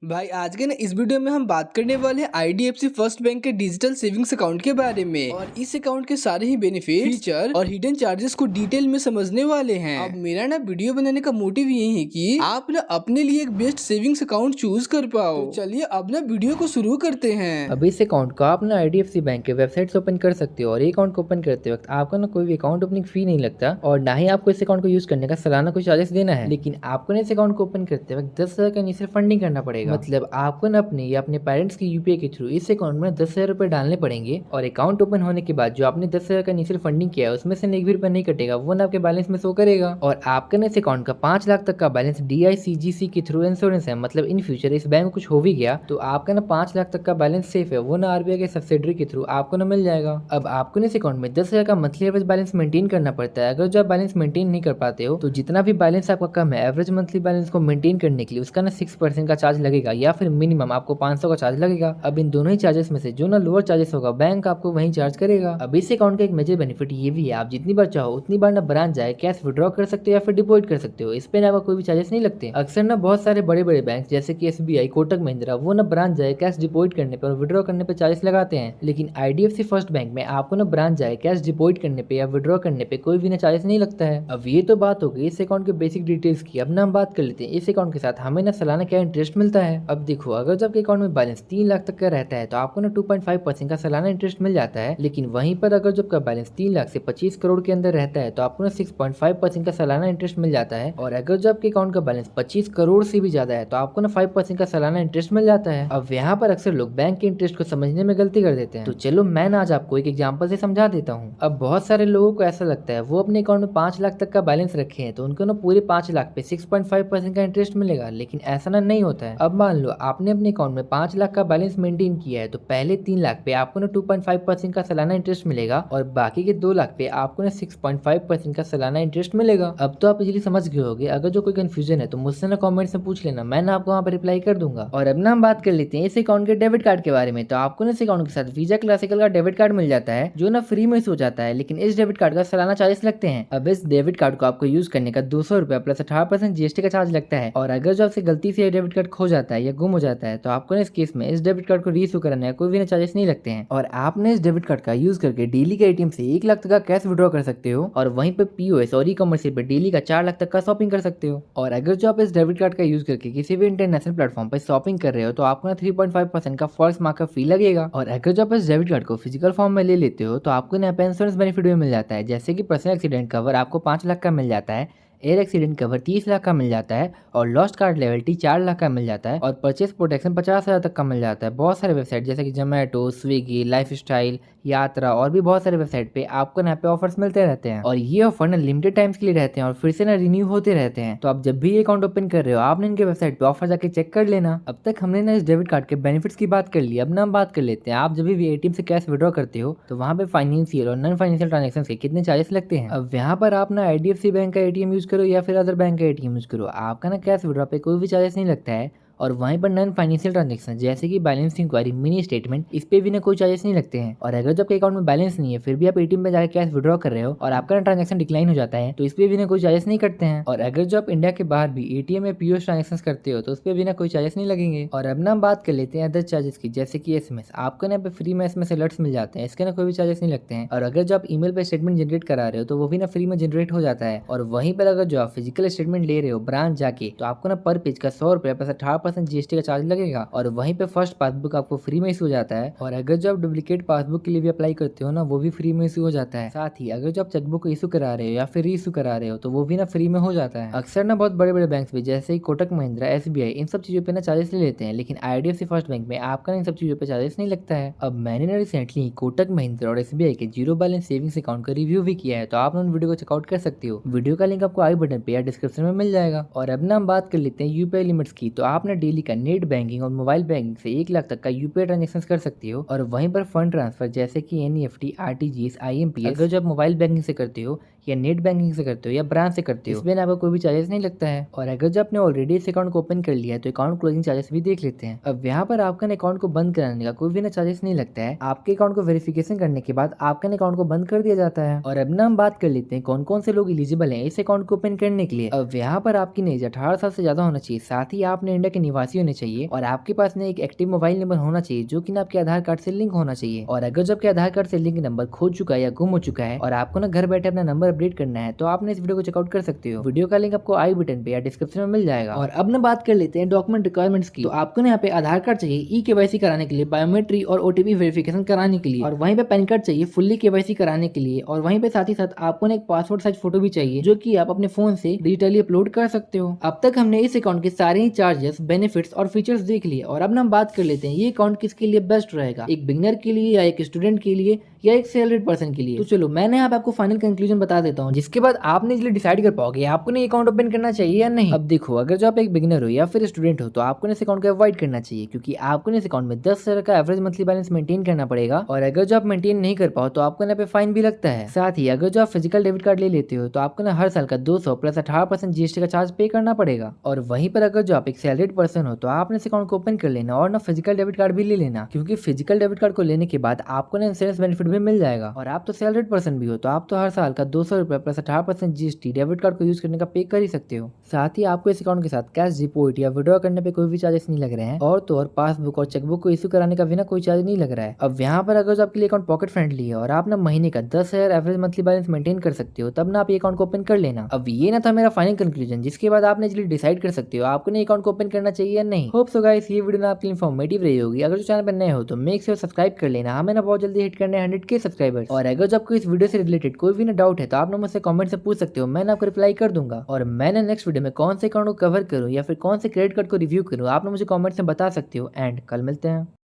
भाई आज के ना इस वीडियो में हम बात करने वाले हैं आईडीएफसी फर्स्ट बैंक के डिजिटल सेविंग्स अकाउंट के बारे में और इस अकाउंट के सारे ही बेनिफिट फीचर और हिडन चार्जेस को डिटेल में समझने वाले हैं। अब मेरा ना वीडियो बनाने का मोटिव यही है कि आप ना अपने लिए एक बेस्ट सेविंग्स अकाउंट चूज कर पाओ। तो चलिए अब ना वीडियो को शुरू करते हैं। अब इस अकाउंट को आप ना आईडीएफसी बैंक के वेबसाइट से ओपन कर सकते हो और ये अकाउंट को ओपन करते वक्त आपको ना कोई भी अकाउंट ओपनिंग फी नहीं लगता और ना ही आपको इस अकाउंट को यूज करने का सालाना कोई चार्जेस देना है। लेकिन आपको ना इस अकाउंट को ओपन करते वक्त 10,000 का इनिशियल फंडिंग करना पड़ेगा। मतलब आपको ना अपने या अपने पेरेंट्स की यूपीआई के थ्रू इस अकाउंट में 10,000 रुपए डालने पड़ेंगे और अकाउंट ओपन होने के बाद जो आपने 10,000 का इनिशियल फंडिंग किया है उसमें से एक भी रुपया नहीं कटेगा, वो ना आपके बैलेंस में शो करेगा। और आपका ना इस अकाउंट का 5 लाख तक का बैलेंस डीआईसीजीसी के थ्रू इंश्योरेंस है। मतलब इन फ्यूचर इस बैंक में कुछ हो भी गया तो आपका ना 5 लाख तक का बैलेंस सेफ है, वो ना आरबीआई के सब्सिडरी के थ्रू आपको ना मिल जाएगा। अब आपको इस अकाउंट में 10,000 का मंथली एवरेज बैलेंस मेंटेन करना पड़ता है। अगर जो आप बैलेंस मेंटेन नहीं कर पाते हो तो जितना भी बैलेंस आपका कम है एवरेज मंथली बैलेंस को मेंटेन करने के लिए उसका ना 6% का चार्ज लगेगा या फिर मिनिमम आपको 500 का चार्ज लगेगा। अब इन दोनों ही चार्जेस में से जो ना लोअर चार्जेस होगा बैंक आपको वही चार्ज करेगा। अब इस अकाउंट का एक मेजर बेनिफिट ये भी है, आप जितनी बार चाहो उतनी बार ना ब्रांच जाए कैश विड्रॉ कर सकते हो या फिर डिपॉजिट कर सकते हो। इस पे ना कोई भी चार्जेस नहीं लगते। अक्सर ना बहुत सारे बड़े बड़े बैंक जैसे कि एसबीआई, कोटक महिंद्रा वो ना ब्रांच जाए कैश डिपॉजिट करने पर और विड्रॉ करने पे चार्जेस लगाते हैं। लेकिन आईडीएफसी फर्स्ट बैंक में आपको ना ब्रांच जाए कैश डिपॉजिट करने पे या विड्रॉ करने पे कोई भी ना चार्जेस नहीं लगता है। अब ये तो बात हो गई इस अकाउंट के बेसिक डिटेल्स की। अब ना हम बात कर लेते हैं इस अकाउंट के साथ हमें ना सालाना क्या इंटरेस्ट मिलता है। अब देखो, अगर जब आपके अकाउंट में बैलेंस 3 लाख तक का रहता है तो आपको ना 2.5% का सालाना इंटरेस्ट मिल जाता है। लेकिन वहीं पर अगर जब का बैलेंस 3 लाख से 25 करोड़ के अंदर रहता है तो आपको ना 6.5% का सालाना इंटरेस्ट मिल जाता है। और अगर जब आपके अकाउंट का बैलेंस 25 करोड़ से भी ज्यादा है तो आपको ना 5% का सालाना इंटरेस्ट मिल जाता है। अब यहाँ पर अक्सर लोग बैंक के इंटरेस्ट को समझने में गलती कर देते हैं, तो चलो मैं ना आज आपको एक एग्जांपल से समझा देता हूँ। अब बहुत सारे लोगों को ऐसा लगता है वो अपने अकाउंट में 5 लाख तक का बैलेंस रखे हैं तो उनको ना पूरे 5 लाख पे 6.5% का इंटरेस्ट मिलेगा, लेकिन ऐसा ना नहीं होता है। अब मान लो आपने अपने अकाउंट में 5 लाख का बैलेंस मेंटेन किया है तो पहले 3 लाख पे आपको ना 2.5% का सालाना इंटरेस्ट मिलेगा और बाकी के 2 लाख पे आपको ना 6.5% का सालाना इंटरेस्ट मिलेगा। अब तो आप इजीली समझ गए होंगे। अगर जो कोई कंफ्यूजन है तो मुझसे ना कमेंट्स में पूछ लेना, मैं ना आपको वहाँ पर रिप्लाई कर दूंगा। और अब ना हम बात कर लेते हैं इस अकाउंट के डेबिट कार्ड के बारे में। तो आपको ना इस अकाउंट के साथ वीजा क्लासिकल का डेबिट कार्ड मिल जाता है जो ना फ्री में हो जाता है, लेकिन इस डेबिट कार्ड का सालाना चार्जेस लगते हैं। अब इस डेबिट कार्ड को आपको यूज करने का 200 रुपया प्लस 18% जीएसटी का चार्ज लगता है। और अगर जो आपसे गलती से डेबिट कार्ड खो जाता है या गुम हो जाता है तो आपको ना इस केस में इस डेबिट कार्ड को रीइश्यू कराने का कोई भी चार्जेस नहीं लगते हैं। और आपने इस डेबिट कार्ड का यूज करके डेली के एटीएम से 1 लाख तक का कैश विड्रॉ कर सकते हो और वहीं पे पीओएस और ई कॉमर्स पे डेली का 4 लाख तक का शॉपिंग कर सकते हो। और अगर जो आप इस डेबिट कार्ड का यूज करके किसी भी इंटरनेशनल प्लेटफॉर्म पर शॉपिंग कर रहे हो तो आपको ना 3.5% का फॉरेक्स मार्कअप फी लगेगा। और अगर जो आप इस डेबिट कार्ड को फिजिकल फॉर्म में ले लेते हो तो आपको ना इंश्योरेंस बेनिफिट भी मिल जाता है, जैसे कि पर्सनल एक्सीडेंट कवर आपको 5 लाख का मिल जाता है, एयर एक्सीडेंट कवर 30 लाख का मिल जाता है और लॉस्ट कार्ड लेवलिटी 4 लाख का मिल जाता है और परचेस प्रोटेक्शन 50,000 तक का मिल जाता है। बहुत सारे वेबसाइट जैसे कि जोमेटो, स्विगी, लाइफ स्टाइल, यात्रा और भी बहुत सारे वेबसाइट पे आपको यहाँ पे ऑफर्स मिलते रहते हैं और ये ऑफर ना लिमिटेड टाइम्स के लिए रहते हैं और फिर से ना रिन्यू होते रहते हैं। तो आप जब भी अकाउंट ओपन कर रहे हो आपने इनके वेबसाइट पे ऑफर जाके चेक कर लेना। अब तक हमने ना इस डेबिट कार्ड के बेनिफिट्स की बात कर ली। अब ना हम बात कर लेते हैं आप जब भी एटीएम से कैश विड्रॉ करते हो तो वहाँ पे फाइनेंशियल और नॉन फाइनेंशियल ट्रांजेक्शन के कितने चार्जेस लगते हैं। अब यहाँ पर आप ना आईडीएफसी बैंक का एटीएम यूज करो या फिर अदर बैंक का एटीएम यूज करो, आपका ना कैश विड्रॉ पे कोई भी चार्जेस नहीं लगता है। और वहीं पर नॉन फाइनेंशियल ट्रांजेक्शन जैसे कि बैलेंस इंक्वायरी, मिनी स्टेटमेंट, इस पे भी ना कोई चार्जेस नहीं लगते हैं। और अगर जब आपके अकाउंट में बैलेंस नहीं है फिर भी आप एटीएम पे जाकर कैश विड्रॉ कर रहे हो और आपका ना ट्रांजेक्शन डिक्लाइन हो जाता है तो इस पे भी ना कोई चार्जेस नहीं करते हैं। और अगर जो आप इंडिया के बाहर भी एटीएम या पीओएस ट्रांजेक्शन करते हो तो उस पर भी ना कोई चार्जेस नहीं लगेंगे। और अब ना हम बात कर लेते हैं अदर चार्जेस की, जैसे कि एसएमएस। आपको ना पे फ्री में एसएमएस अलर्ट्स मिल जाते हैं, इसके ना कोई भी चार्जेस नहीं लगते हैं। और अगर जो आप ईमेल पे स्टेटमेंट जनरेट करा रहे हो तो वो भी ना फ्री में जनरेट हो जाता है। और वहीं पर अगर जो आप फिजिकल स्टेटमेंट ले रहे हो ब्रांच जाके तो आपको ना पर पेज का 100 रुपया प्लस 18% जीएसटी का चार्ज लगेगा। और वहीं पे फर्स्ट पासबुक आपको फ्री में इशू हो जाता है। और अगर जो आप डुप्लीकेट पासबुक के लिए भी अप्लाई करते हो ना वो भी फ्री में इशू हो जाता है। साथ ही अगर जो आप चेकबुक इशू करा रहे हो या फिर री इशू करा रहे हो तो वो भी ना फ्री में हो जाता है। अक्सर ना बहुत बड़े बड़े बैंक भी जैसे ही कोटक महिंद्रा, एसबीआई, इन सब चीजों पे ना चार्जेस ले लेते हैं, लेकिन आईडीएफसी फर्स्ट बैंक में आपका इन सब चीजों पे चार्जेस नहीं लगता है। अब मैंने ना रिसेंटली कोटक महिंद्रा और एसबीआई के जीरो बैलेंस सेविंग्स अकाउंट का रिव्यू भी किया है, तो आप उन वीडियो को चेकआउट कर सकते हो। वीडियो का लिंक आपको आई बटन पे या डिस्क्रिप्शन में मिल जाएगा। और अब ना हम बात कर लेते हैं यूपीआई लिमिट्स की। तो आप ना डेली का नेट बैंकिंग और मोबाइल बैंकिंग से 1 लाख तक का यूपीआई ट्रांजेक्शन कर सकते हो। और वहीं पर फंड ट्रांसफर जैसे कि एनईएफटी, आरटीजीएस, आईएमपीएस अगर जो आप मोबाइल बैंकिंग से करते हो या नेट बैंकिंग से करते हो या ब्रांच से करते हो, इसमें आपको कोई भी चार्जेस नहीं लगता है। और अगर जो आपने ऑलरेडी इस अकाउंट को ओपन कर लिया है तो अकाउंट क्लोजिंग चार्जेस भी देख लेते हैं। अब यहाँ पर आपका अकाउंट को बंद कराने का कोई भी ना चार्जेस नहीं लगता है। आपके अकाउंट को वेरिफिकेशन करने के बाद आपका अकाउंट को बंद कर दिया जाता है। और अब ना हम बात कर लेते हैं कौन कौन से लोग एलिजिबल हैं इस अकाउंट को ओपन करने के लिए। अब यहाँ पर आपकी एज 18 साल से ज्यादा होना चाहिए, साथ ही आपने इंडिया के निवासी होने चाहिए और आपके पास ना एक एक्टिव मोबाइल नंबर होना चाहिए जो कि ना आपके आधार कार्ड से लिंक होना चाहिए। और अगर जब आपके आधार कार्ड से लिंक नंबर खो चुका है या गुम हो चुका है और आपको ना घर बैठे अपना नंबर अपडेट करना है तो आपने इस वीडियो को चेकआउट कर सकते हो। वीडियो का लिंक आपको आई बटन पे या डिस्क्रिप्शन में मिल जाएगा। और अब ना बात कर लेते हैं डॉक्यूमेंट रिक्वायरमेंट्स की। तो आपको ना यहाँ पे आधार कार्ड चाहिए ई केवाईसी कराने के लिए, बायोमेट्री और ओटीपी वेरिफिकेशन कराने के लिए, और वहीं पे पैन कार्ड चाहिए फुल्ली केवाईसी कराने के लिए, और वहीं पे साथ ही साथ आपको ना एक पासपोर्ट साइज फोटो भी चाहिए जो कि आप अपने फोन से डिजिटली अपलोड कर सकते हो। अब तक हमने इस अकाउंट के सारे ही चार्जेस, बेनिफिट्स और फीचर्स देख लिए। और अब ना हम बात कर लेते हैं ये अकाउंट किसके लिए बेस्ट रहेगा, एक बिगनर के लिए या एक स्टूडेंट के लिए या एक सैलरीड पर्सन के लिए। तो चलो मैंने यहाँ पे आपको फाइनल कंक्लूजन बता देता हूँ जिसके बाद आपने इसलिए डिसाइड कर पाओगे आपको ना अकाउंट ओपन करना चाहिए या नहीं। अब देखो, अगर जो आप एक बिगिनर हो या फिर स्टूडेंट हो तो आपको इस अकाउंट को अवॉइड करना चाहिए क्योंकि आपको इस अकाउंट में 10,000 का एवरेज मंथली बैलेंस मेंटेन करना पड़ेगा। और अगर जो आप मेंटेन नहीं कर पाओ तो आपको यहाँ पे फाइन भी लगता है। साथ ही अगर जो आप फिजिकल डेबिट कार्ड ले लेते हो तो आपको ना हर साल का 200 प्लस 18% जीएसटी का चार्ज पे करना पड़ेगा। और वहीं पर अगर जो आप एक सैलरीड पर्सन हो तो आपने इस अकाउंट को ओपन कर लेना और ना फिजिकल डेबिट कार्ड भी ले लेना क्योंकि फिजिकल डेबिट कार्ड को लेने के बाद आपको ना इंश्योरेंस बेनिफिट भी मिल जाएगा। और आप तो सैलरीड पर्सन भी हो तो आप तो हर साल का 200 रुपए प्लस 18% जीएसटी डेबिट कार्ड को यूज करने का पे कर ही सकते हो। साथ ही आपको इस अकाउंट के साथ कैश डिपॉजिट या विड्रॉ करने पे कोई भी चार्जेस नहीं लग रहे हैं और तो और पासबुक और चेकबुक को इशू कराने का भी ना कोई चार्ज नहीं लग रहा है। अब यहाँ पर अगर जो आपके लिए अकाउंट पॉकेट फ्रेंडली है और आप ना महीने का 10,000 एवरेज मंथली बैलेंस मेंटेन कर सकते हो तब ना आप ये अकाउंट को ओपन कर लेना। अब ये ना था मेरा फाइनल कंक्लूजन जिसके बाद आपने इसलिए डिसाइड कर सकते हो आपको ना अकाउंट को ओपन करना चाहिए या नहीं। होप सो गाइस ये वीडियो ना आपके लिए इन्फॉर्मेटिव रही होगी। अगर जो चैनल पर नए हो तो मेक श्योर सब्सक्राइब कर लेना, हमें ना बहुत जल्दी हिट करने 100K सब्सक्राइबर्स। और अगर जो आपको इस वीडियो से रिलेटेड कोई भी ना डाउट है तो आप ना मुझसे कमेंट से पूछ सकते हो, मैं आपको रिप्लाई कर दूंगा। और मैंने नेक्स्ट वीडियो में कौन से अकाउंट को कवर करूं या फिर कौन से क्रेडिट कार्ड को रिव्यू करूं आप ना मुझे कमेंट्स में बता सकते हो। एंड कल मिलते हैं।